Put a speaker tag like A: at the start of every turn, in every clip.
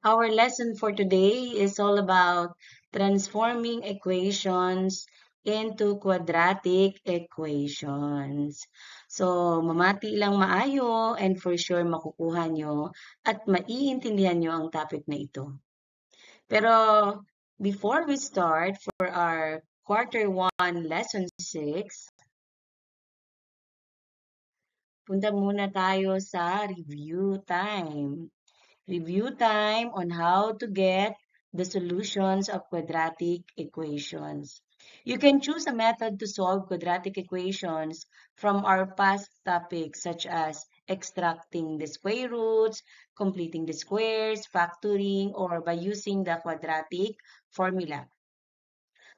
A: Our lesson for today is all about transforming equations into quadratic equations. So, mamati lang maayo and for sure makukuha nyo at maiintindihan nyo ang topic na ito. Pero before we start for our quarter 1 lesson 6, punta muna tayo sa review time. Review time on how to get the solutions of quadratic equations. You can choose a method to solve quadratic equations from our past topics such as extracting the square roots, completing the squares, factoring, or by using the quadratic formula.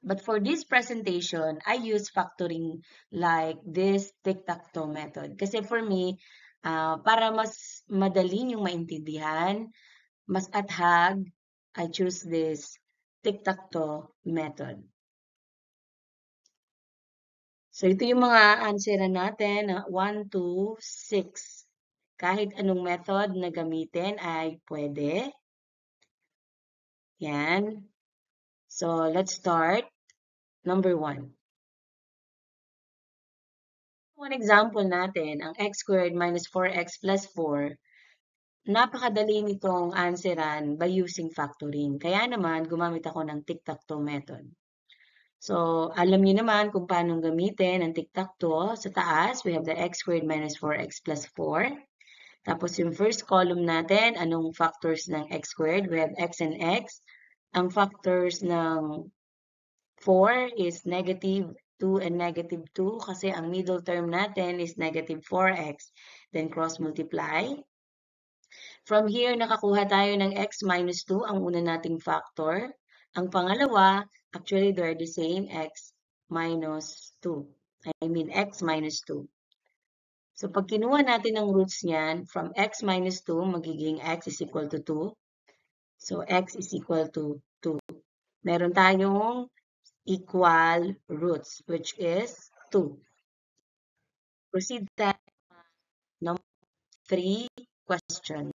A: But for this presentation, I use factoring like this tic-tac-toe method. Kasi for me, para mas madali yung maintindihan, mas athag, I choose this tic-tac-toe method. So, ito yung mga answer natin, 1, 2, 6. Kahit anong method na gamitin ay pwede. Yan. So, let's start. Number 1. One example natin, ang x squared minus 4x plus 4, napakadali nitong answeran by using factoring. Kaya naman, gumamit ako ng tic-tac-toe method. So, alam niyo naman kung paano gamitin ang tic-tac-toe. Sa taas, we have the x squared minus 4x plus 4. Tapos yung first column natin, anong factors ng x squared? We have x and x. Ang factors ng 4 is negative 2 and negative 2 kasi ang middle term natin is negative 4x. Then cross multiply. From here, nakakuha tayo ng x minus 2, ang una nating factor. Ang pangalawa, actually they're the same, x minus 2. I mean x minus 2. So pag kinuha natin ang roots niyan, from x minus 2, magiging x is equal to 2. So x is equal to 2. Meron tayong equal roots, which is 2. Proceed tayo number 3 question.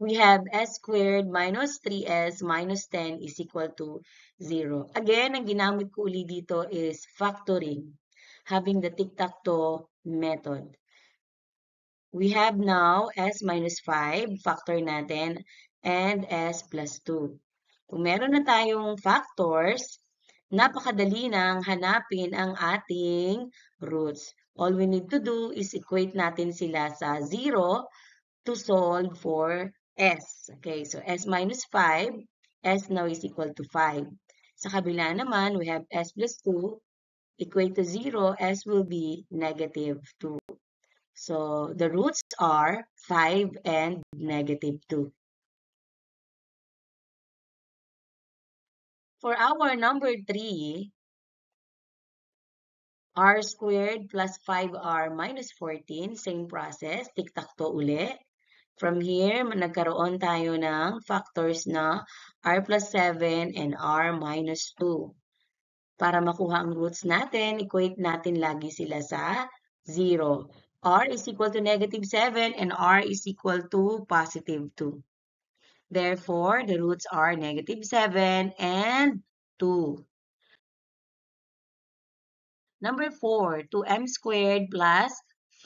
A: We have s squared minus 3s minus 10 is equal to 0. Again, ang ginamit ko uli dito is factoring, having the tic-tac-toe method. We have now s minus 5, factor natin, and s plus 2. Kung meron na tayong factors, napakadali nang hanapin ang ating roots. All we need to do is equate natin sila sa 0 to solve for s. Okay, so s minus 5, s now is equal to 5. Sa kabila naman, we have s plus 2, equate to 0, s will be negative 2. So, the roots are 5 and negative 2. For our number 3, r squared plus 5r minus 14, same process, tic-tac-toe uli. From here, nagkaroon tayo ng factors na r plus 7 and r minus 2. Para makuha ang roots natin, equate natin lagi sila sa 0. r is equal to negative 7 and r is equal to positive 2. Therefore, the roots are negative 7 and 2. Number 4, 2m squared plus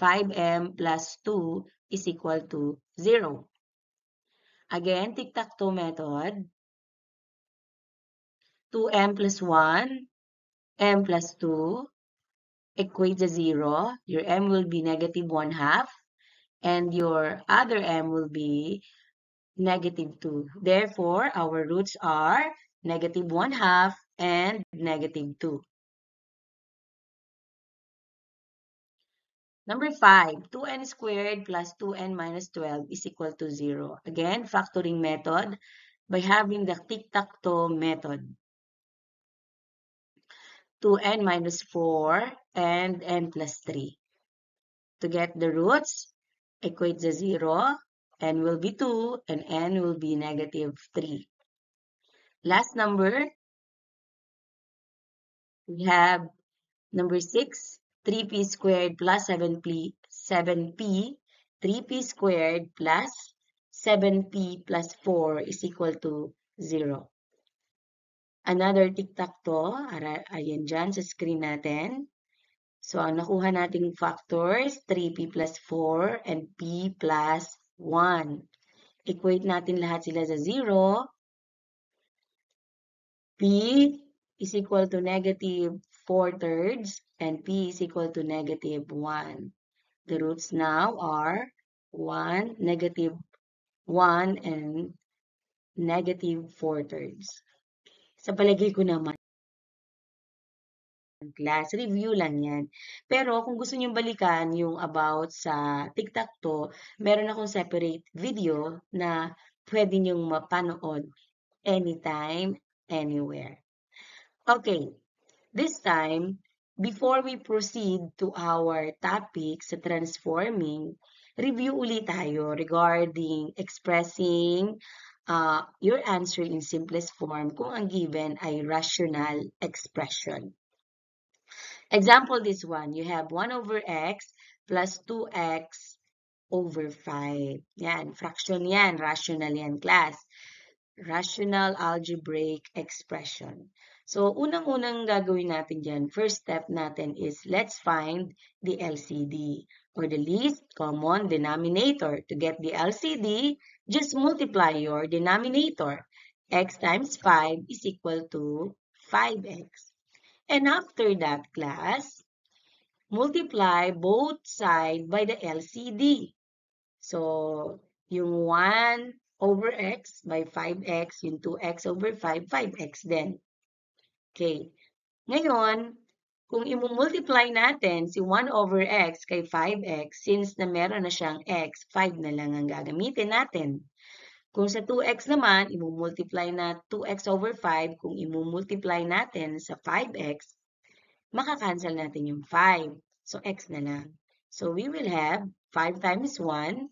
A: 5m plus 2 is equal to 0. Again, tic-tac-toe method. 2m plus 1, m plus 2, equate to 0. Your m will be negative 1/2, and your other m will be negative 2. Therefore, our roots are negative 1/2 and negative 2. Number 5, 2n squared plus 2n minus 12 is equal to 0. Again, factoring method by having the tic-tac-toe method. 2n minus 4 and n plus 3. To get the roots, equate the 0, n will be 2 and n will be negative 3. Last number, we have number 6, 3p squared plus 7p 3p squared plus 7p plus 4 is equal to 0. Another tic-tac-toe, ayan dyan sa screen natin. So, ang nakuha nating factors, 3p plus 4 and p plus 1. Equate natin lahat sila sa 0. P is equal to negative 4/3 and p is equal to negative 1. The roots now are 1, negative 1, and negative 4/3. Sa palagay ko naman, class, review lang yan. Pero kung gusto nyo balikan yung about sa tic-tac-toe, meron akong separate video na pwede nyong mapanood anytime, anywhere. Okay, this time, before we proceed to our topic sa transforming, review ulit tayo regarding expressing your answer in simplest form kung ang given ay rational expression. Example this one, you have 1 over x plus 2x over 5. Yan, fraction yan, rational yan, class. Rational algebraic expression. So, unang-unang gagawin natin dyan, first step natin is let's find the LCD or the least common denominator. To get the LCD, just multiply your denominator. X times 5 is equal to 5x. And after that, class, multiply both sides by the LCD. So, yung 1 over x by 5x, yung 2x over 5, 5x din. Okay. Ngayon, kung i-multiply natin si 1 over x kay 5x, since na meron na siyang x, 5 na lang ang gagamitin natin. Kung sa 2x naman, i-multiply na 2x over 5, kung i-multiply natin sa 5x, makakancel natin yung 5. So, x na lang. So, we will have 5 times 1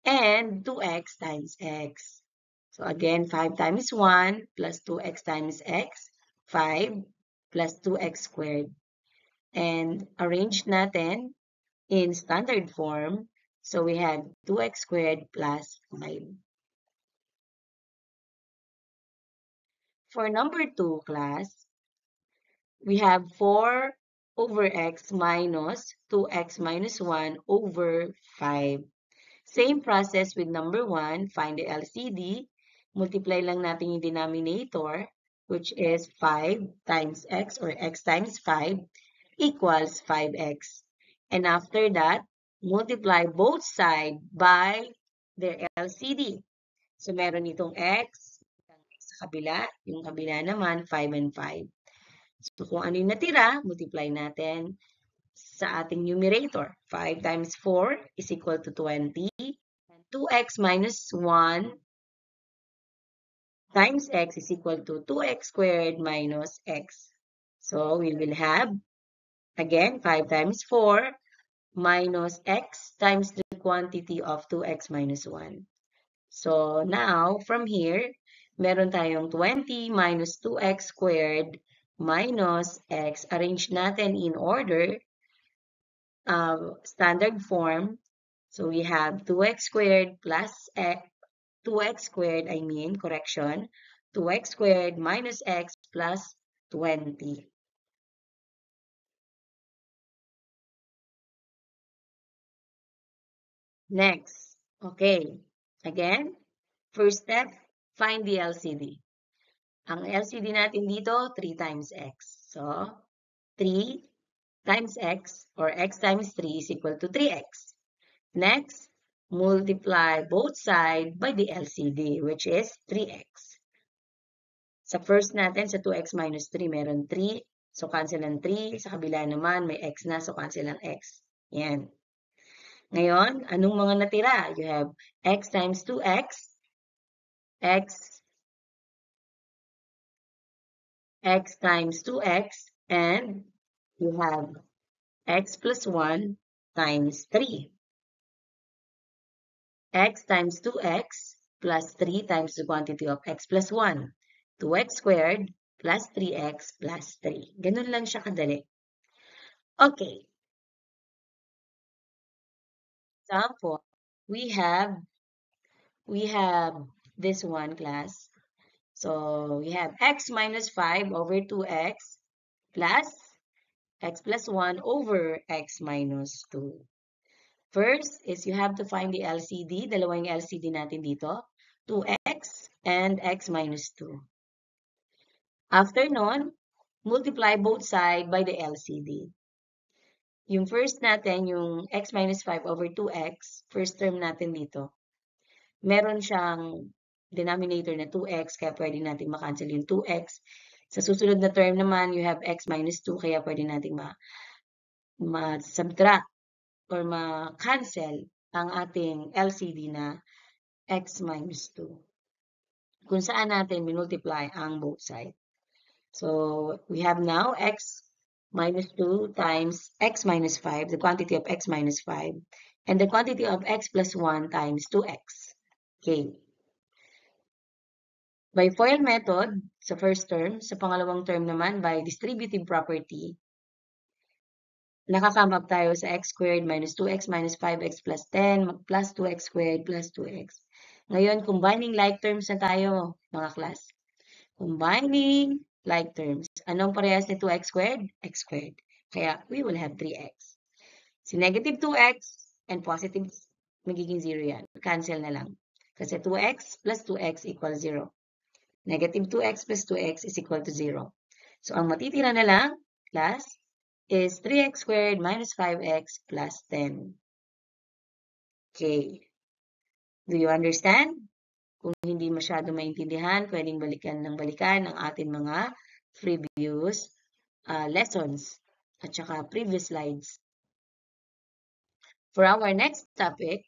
A: and 2x times x. So, again, 5 times 1 plus 2x times x, 5 plus 2x squared. And arrange natin in standard form. So, we have 2x squared plus 5. For number 2, class, we have 4 over x minus 2x minus 1 over 5. Same process with number 1, find the LCD. Multiply lang natin yung denominator, which is 5 times x or x times 5 equals 5x. And after that, multiply both sides by their LCD. So, meron itong x sa kabila, yung kabila naman 5 and 5. So, kung ano yung natira, multiply natin sa ating numerator. 5 times 4 is equal to 20. 2x minus 1 times x is equal to 2x squared minus x. So, we will have, again, 5 times 4 minus x times the quantity of 2x minus 1. So, now, from here, meron tayong 20 minus 2x squared minus x. Arrange natin in order, standard form. So, we have 2x squared plus x, 2x squared, correction, 2x squared minus x plus 20. Next, okay. Again, first step, find the LCD. Ang LCD natin dito, 3 times x. So, 3 times x or x times 3 is equal to 3x. Next, multiply both sides by the LCD, which is 3x. Sa first natin, sa 2x minus 3, meron 3. So, cancel ang 3. Sa kabila naman, may x na. So, cancel ang x. Yan. Ngayon, anong mga natira? You have x times 2x, x times 2x, and you have x plus 1 times 3. X times 2x plus 3 times the quantity of x plus 1. 2x squared plus 3x plus 3. Ganun lang siya kadali. Okay. example, we have this one class. So we have x minus 5 over 2x plus x plus 1 over x minus 2. First is you have to find the LCD. Dalawa yung LCD natin dito. 2x and x minus 2. After nun, multiply both sides by the LCD. Yung first natin, yung x minus 5 over 2x, first term natin dito, meron siyang denominator na 2x, kaya pwede natin makancel yung 2x. Sa susunod na term naman, you have x minus 2, kaya pwede natin ma-subtract or ma-cancel ang ating LCD na x minus 2. Kung saan natin minultiply ang both sides. So, we have now x minus 2 times x minus 5, the quantity of x minus 5, and the quantity of x plus 1 times 2x. Okay. By FOIL method, sa first term, sa pangalawang term naman, by distributive property, nakakam up tayo sa x squared minus 2x minus 5x plus 10 plus 2x squared plus 2x. Ngayon, combining like terms na tayo, mga class. Combining like terms. Anong parehas ni 2x squared? X squared. Kaya, we will have 3x. Si negative 2x and positive, magiging 0 yan. Cancel na lang. Kasi 2x plus 2x equals 0. Negative 2x plus 2x is equal to 0. So, ang matitira na lang, class, is 3x squared minus 5x plus 10. Okay. Do you understand? Kung hindi masyado maintindihan, pwedeng balikan ng balikan ang ating mga previous lessons at saka previous slides. For our next topic,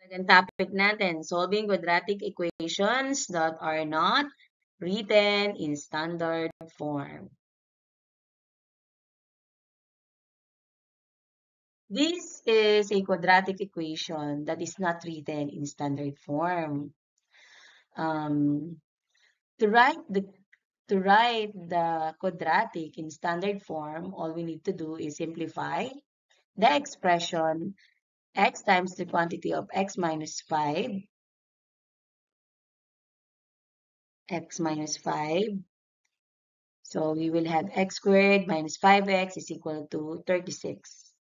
A: talagang topic natin, solving quadratic equations that are not written in standard form. This is a quadratic equation that is not written in standard form. To write the quadratic in standard form, all we need to do is simplify the expression x times the quantity of x minus 5, x minus 5. So we will have x squared minus 5x is equal to 36.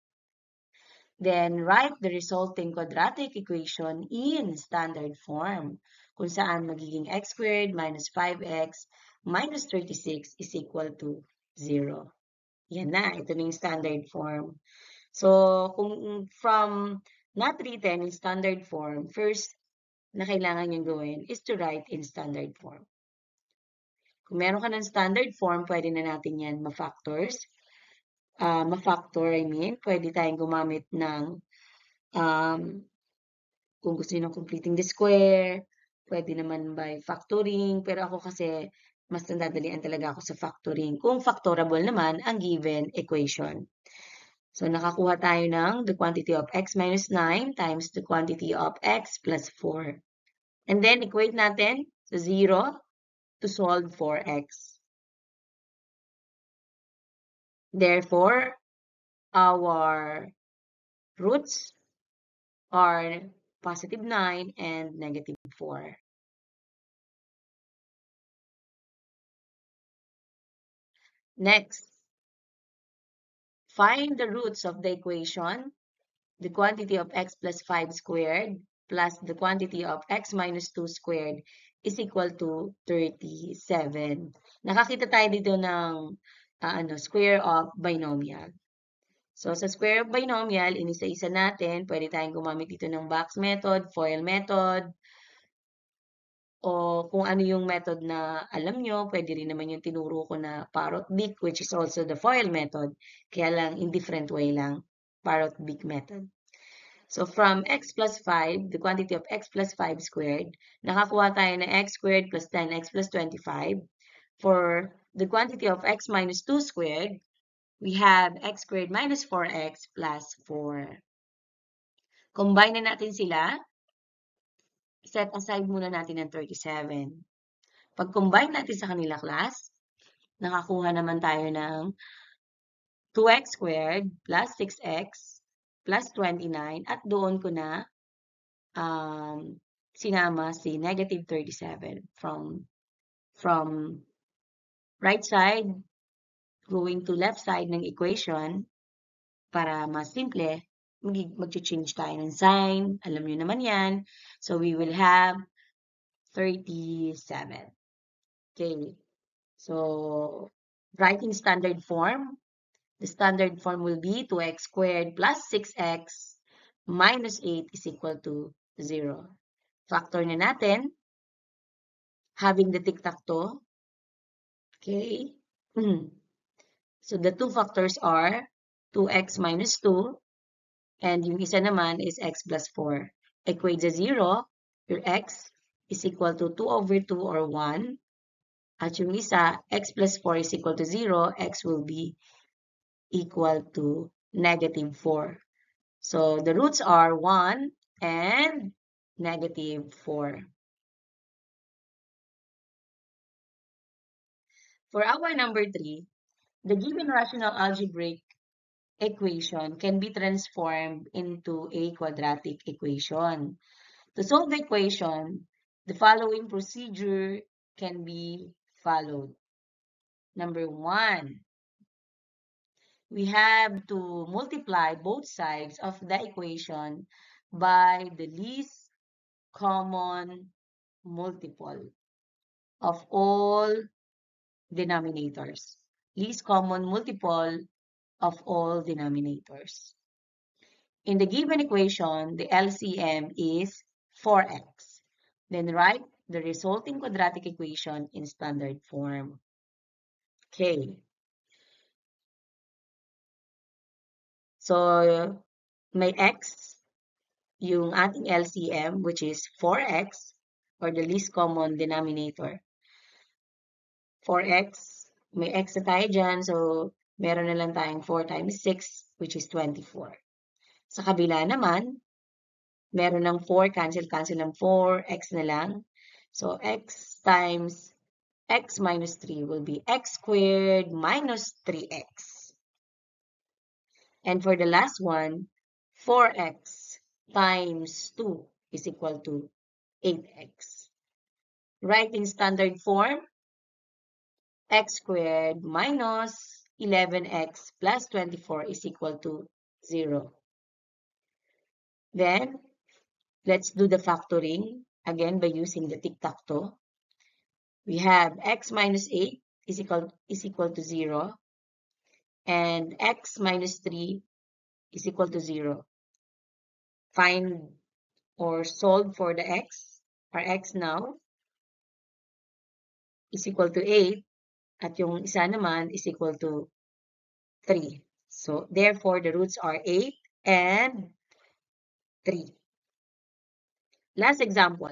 A: Then write the resulting quadratic equation in standard form, kung saan magiging x squared minus 5x minus 36 is equal to 0. Yan na, ito na yung standard form. So, kung from not written in standard form, first na kailangan yung gawin is to write in standard form. Kung meron ka ng standard form, pwede na natin yan ma-factors. Pwede tayong gumamit ng kung gusto nyo ng completing the square, pwede naman by factoring, pero ako kasi mas nandadalian talaga ako sa factoring. Kung factorable naman ang given equation. So, nakakuha tayo ng the quantity of x minus 9 times the quantity of x plus 4. And then, equate natin sa 0 to solve for x. Therefore, our roots are positive 9 and negative 4. Next, find the roots of the equation, the quantity of x plus 5 squared plus the quantity of x minus 2 squared is equal to 37. Nakakita tayo dito ng square of binomial. So, sa square of binomial, inisa-isa natin. Pwede tayong gumamit dito ng box method, FOIL method, o kung ano yung method na alam nyo, pwede rin naman yung tinuro ko na parrot-beak, which is also the FOIL method. Kaya lang, in different way lang, parrot-beak method. So, from x plus 5, the quantity of x plus 5 squared, nakakuha tayo na x squared plus 10x plus 25. For the quantity of x minus 2 squared, we have x squared minus 4x plus 4. Combine na natin sila. Set aside muna natin ng 37. Pag combine natin sa kanila, class, nakakuha naman tayo ng 2x squared plus 6x plus 29 at doon ko na sinama si negative 37 from right side going to left side ng equation para mas simple, mag-change tayo ng sign. Alam nyo naman yan. So, we will have 37. Okay. So, writing standard form, the standard form will be 2x squared plus 6x minus 8 is equal to 0. Factor na natin, having the tic-tac-toe. Okay. So, the two factors are 2x minus 2 and yung isa naman is x plus 4. Equate sa 0, your x is equal to 2 over 2 or 1. At yung isa, x plus 4 is equal to 0, x will be equal to negative 4. So, the roots are 1 and negative 4. For our number 3, the given rational algebraic equation can be transformed into a quadratic equation. To solve the equation, the following procedure can be followed. Number 1, we have to multiply both sides of the equation by the least common multiple of all denominators. Least common multiple of all denominators. In the given equation, the LCM is 4x. Then write the resulting quadratic equation in standard form. Okay. So, may x, yung ating LCM, which is 4x, or the least common denominator. 4x, may x na tayo dyan, so meron na lang tayong 4 times 6, which is 24. Sa kabila naman, meron ng 4, cancel ng 4, x na lang. So, x times x minus 3 will be x squared minus 3x. And for the last one, 4x times 2 is equal to 8x. Write in standard form, x squared minus 11x plus 24 is equal to 0. Then, let's do the factoring, again by using the tic-tac-toe. We have x minus 8 is equal to 0. And x minus 3 is equal to 0. Find or solve for the x. Our x now is equal to 8. At yung isa naman is equal to 3. So, therefore, the roots are 8 and 3. Last example.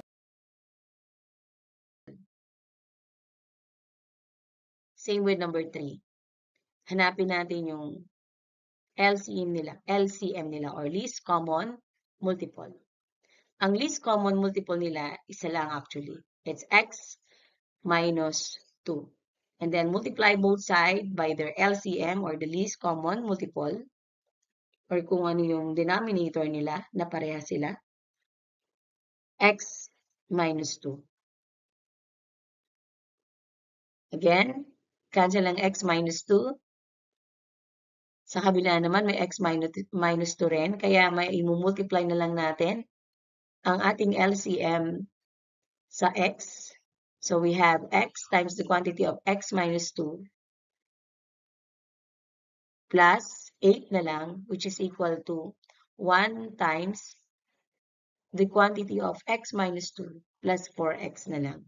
A: Same with number 3. Hanapin natin yung LCM nila or least common multiple. Ang least common multiple nila, isa lang actually. It's x minus 2. And then multiply both sides by their LCM or the least common multiple or kung ano yung denominator nila na pareha sila. X minus 2. Again, cancel ang x minus 2. Sa kabila naman, may x minus 2 rin. Kaya may i-multiply na lang natin ang ating LCM sa x. So, we have x times the quantity of x minus 2 plus 8 na lang, which is equal to 1 times the quantity of x minus 2 plus 4x na lang.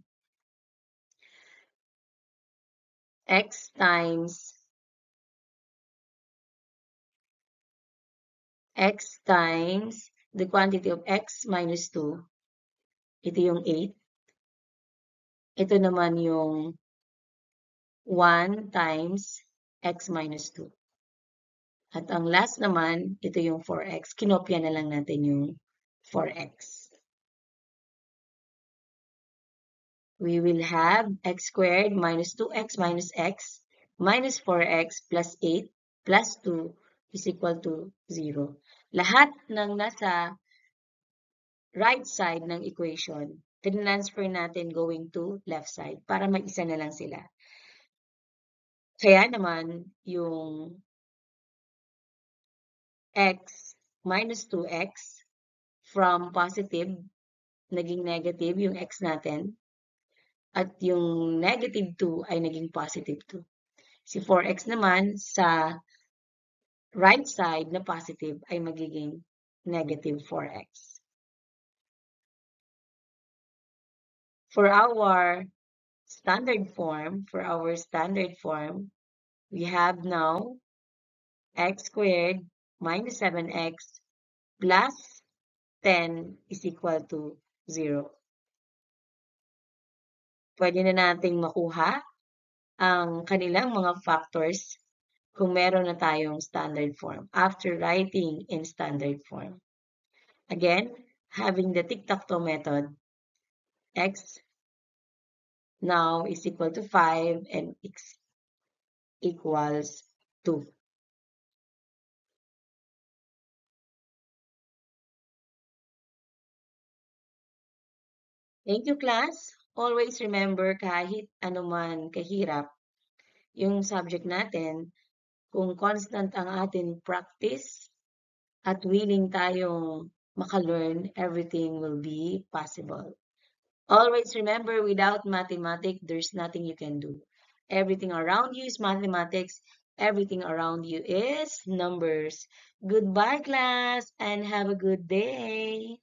A: X times the quantity of x minus 2, ito yung 8. Ito naman yung 1 times x minus 2. At ang last naman, ito yung 4x. Kinopya na lang natin yung 4x. We will have x squared minus 2x minus x minus 4x plus 8 plus 2 is equal to 0. Lahat ng nasa right side ng equation, tinransfer natin going to left side para mag-isa na lang sila. Kaya naman, yung x minus 2x from positive, naging negative yung x natin, at yung negative 2 ay naging positive 2. Si 4x naman sa right side na positive ay magiging negative 4x. For our standard form, we have now x squared minus 7x plus 10 is equal to 0. Pwede na nating makuha ang kanilang mga factors kung meron na tayong standard form after writing in standard form. Again, having the tic-tac-toe method, x now is equal to 5 and x equals 2. Thank you, class. Always remember, kahit anuman kahirap yung subject natin, kung constant ang ating practice at willing tayong maka-learn, everything will be possible. Always remember, without mathematics, there's nothing you can do. Everything around you is mathematics. Everything around you is numbers. Goodbye, class, and have a good day.